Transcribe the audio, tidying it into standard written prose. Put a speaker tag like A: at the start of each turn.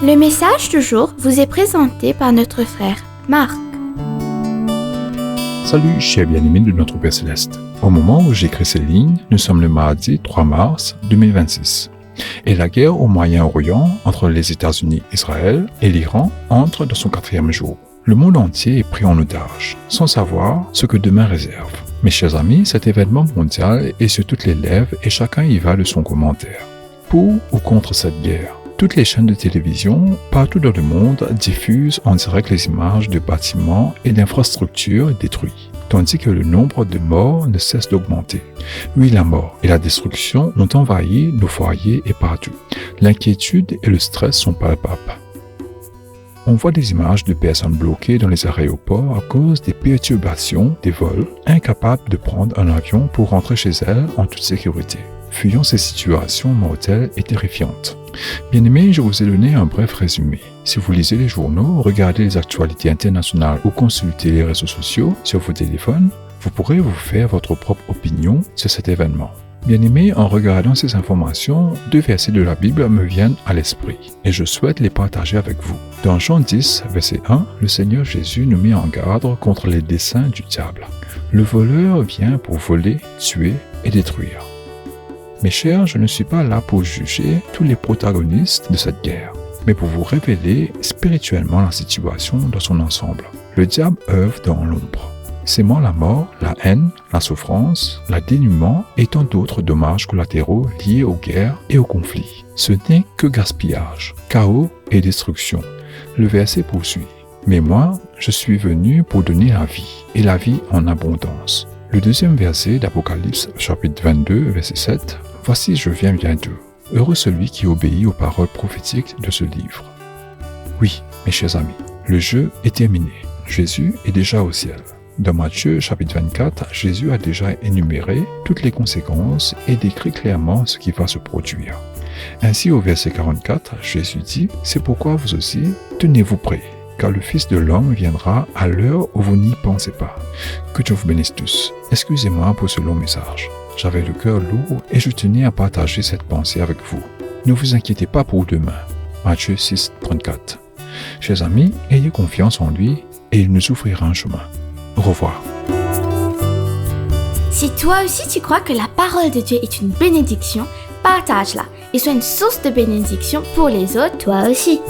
A: Le message du jour vous est présenté par notre frère Marc.
B: Salut, chers bien-aimés de notre Père Céleste. Au moment où j'écris ces lignes, nous sommes le mardi 3 mars 2026. Et la guerre au Moyen-Orient entre les États-Unis, Israël et l'Iran entre dans son 4e jour. Le monde entier est pris en otage, sans savoir ce que demain réserve. Mes chers amis, cet événement mondial est sur toutes les lèvres et chacun y va de son commentaire. Pour ou contre cette guerre? Toutes les chaînes de télévision, partout dans le monde, diffusent en direct les images de bâtiments et d'infrastructures détruits, tandis que le nombre de morts ne cesse d'augmenter. Oui, la mort et la destruction ont envahi nos foyers et partout. L'inquiétude et le stress sont palpables. On voit des images de personnes bloquées dans les aéroports à cause des perturbations des vols, incapables de prendre un avion pour rentrer chez elles en toute sécurité. Fuyons ces situations mortelles et terrifiantes. Bien-aimés, je vous ai donné un bref résumé. Si vous lisez les journaux, regardez les actualités internationales ou consultez les réseaux sociaux sur vos téléphones, vous pourrez vous faire votre propre opinion sur cet événement. Bien-aimés, en regardant ces informations, 2 versets de la Bible me viennent à l'esprit et je souhaite les partager avec vous. Dans Jean 10, verset 1, le Seigneur Jésus nous met en garde contre les desseins du diable. Le voleur vient pour voler, tuer et détruire. Mes chers, je ne suis pas là pour juger tous les protagonistes de cette guerre, mais pour vous révéler spirituellement la situation dans son ensemble. Le diable œuvre dans l'ombre, sémant la mort, la haine, la souffrance, le dénuement et tant d'autres dommages collatéraux liés aux guerres et aux conflits. Ce n'est que gaspillage, chaos et destruction. Le verset poursuit. Mais moi, je suis venu pour donner la vie, et la vie en abondance. Le 2e verset d'Apocalypse, chapitre 22, verset 7, « Voici, je viens bientôt. Heureux celui qui obéit aux paroles prophétiques de ce livre. » Oui, mes chers amis, le jeu est terminé. Jésus est déjà au ciel. Dans Matthieu, chapitre 24, Jésus a déjà énuméré toutes les conséquences et décrit clairement ce qui va se produire. Ainsi, au verset 44, Jésus dit « C'est pourquoi vous aussi, tenez-vous prêts. Car le Fils de l'homme viendra à l'heure où vous n'y pensez pas. » Que Dieu vous bénisse tous. Excusez-moi pour ce long message. J'avais le cœur lourd et je tenais à partager cette pensée avec vous. Ne vous inquiétez pas pour demain. Matthieu 6, 34. Chers amis, ayez confiance en lui et il nous ouvrira un chemin. Au revoir.
A: Si toi aussi tu crois que la parole de Dieu est une bénédiction, partage-la et sois une source de bénédiction pour les autres, toi aussi.